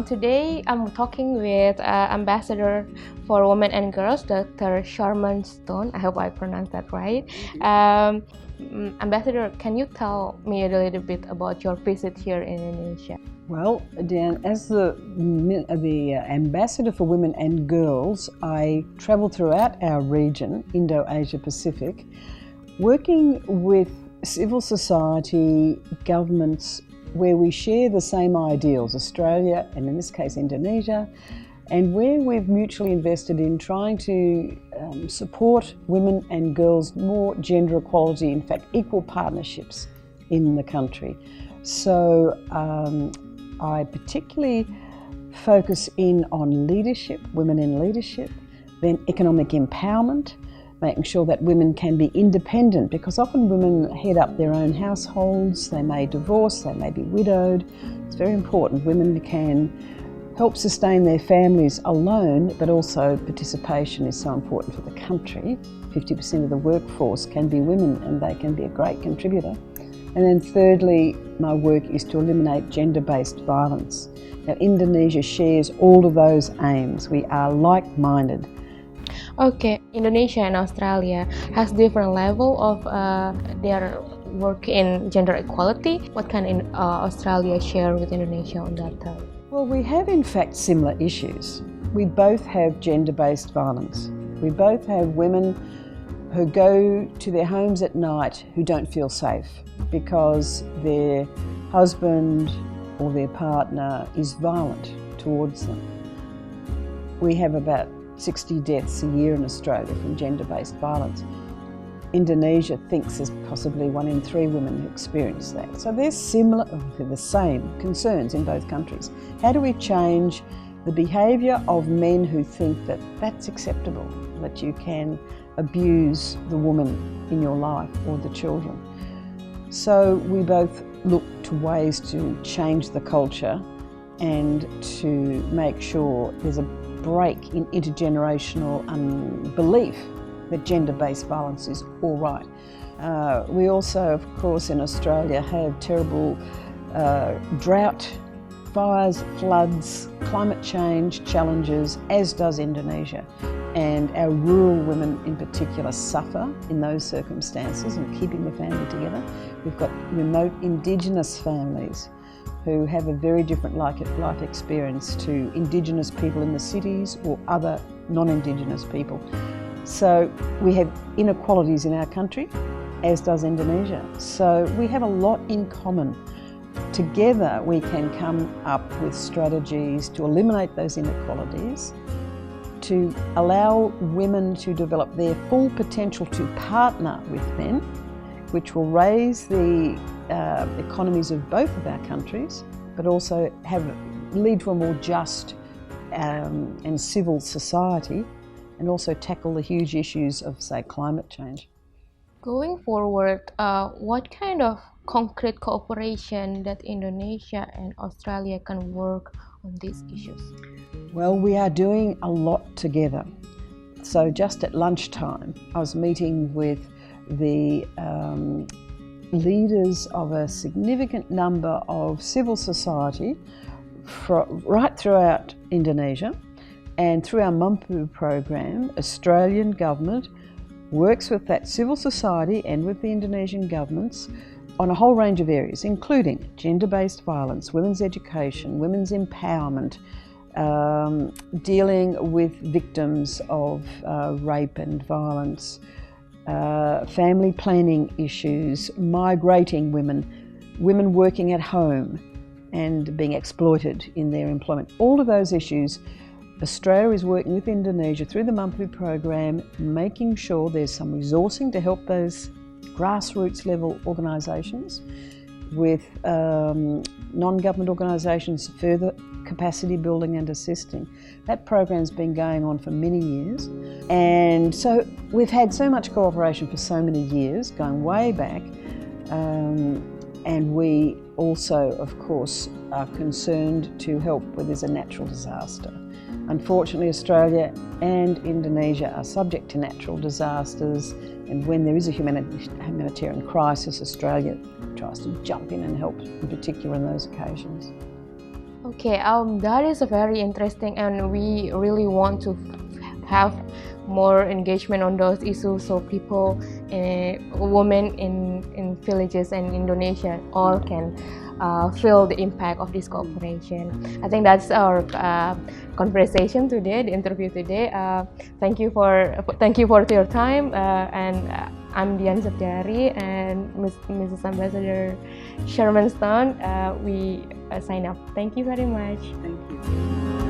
Today I'm talking with Ambassador for Women and Girls, Dr. Sharman Stone. I hope I pronounced that right. Ambassador, can you tell me a little bit about your visit here in Indonesia? Well, Dian, as the Ambassador for Women and Girls, I travel throughout our region, Indo-Asia Pacific, working with civil society, governments, where we share the same ideals, Australia and in this case Indonesia, and where we've mutually invested in trying to support women and girls more gender equality, in fact equal partnerships in the country. So I particularly focus in on leadership, women in leadership, then economic empowerment, making sure that women can be independent, because often women head up their own households, they may divorce, they may be widowed. It's very important women can help sustain their families alone, but also participation is so important for the country. 50% of the workforce can be women and they can be a great contributor. And then thirdly, my work is to eliminate gender-based violence. Now, Indonesia shares all of those aims. We are like-minded. Okay, Indonesia and Australia has different level of their work in gender equality. What can Australia share with Indonesia on that time? Well, we have in fact similar issues. We both have gender-based violence. We both have women who go to their homes at night who don't feel safe because their husband or their partner is violent towards them. We have about 60 deaths a year in Australia from gender-based violence. Indonesia thinks there's possibly 1 in 3 women who experience that. So they're similar, they're the same concerns in both countries. How do we change the behaviour of men who think that that's acceptable, that you can abuse the woman in your life or the children? So we both look to ways to change the culture and to make sure there's a break in intergenerational belief that gender-based violence is all right. We also, of course, in Australia have terrible drought, fires, floods, climate change challenges, as does Indonesia. And our rural women in particular suffer in those circumstances and keeping the family together. We've got remote Indigenous families who have a very different life experience to Indigenous people in the cities or other non-Indigenous people. So we have inequalities in our country, as does Indonesia. So we have a lot in common. Together we can come up with strategies to eliminate those inequalities, to allow women to develop their full potential to partner with men, which will raise the economies of both of our countries, but also lead to a more just and civil society, and also tackle the huge issues of, say, climate change. Going forward, what kind of concrete cooperation that Indonesia and Australia can work on these issues? Well, we are doing a lot together. So just at lunchtime, I was meeting with the leaders of a significant number of civil society right throughout Indonesia, and through our Mampu program, Australian government works with that civil society and with the Indonesian governments on a whole range of areas, including gender-based violence, women's education, women's empowerment, dealing with victims of rape and violence, family planning issues, migrating women, women working at home and being exploited in their employment. All of those issues, Australia is working with Indonesia through the Mampu program, making sure there's some resourcing to help those grassroots level organisations, with non-government organisations further capacity building and assisting. That program's been going on for many years, and so we've had so much cooperation for so many years, going way back, and we also, of course, are concerned to help where there's a natural disaster. Unfortunately, Australia and Indonesia are subject to natural disasters, and when there is a humanitarian crisis, Australia tries to jump in and help, in particular on those occasions. Okay, that is a very interesting, and we really want to have more engagement on those issues, so people, women in villages and Indonesia, all can feel the impact of this cooperation. I think that's our conversation today, the interview today. Thank you for your time, and I'm Dian Septiari and Mrs. Ambassador Sharman Stone. We sign up. Thank you very much. Thank you.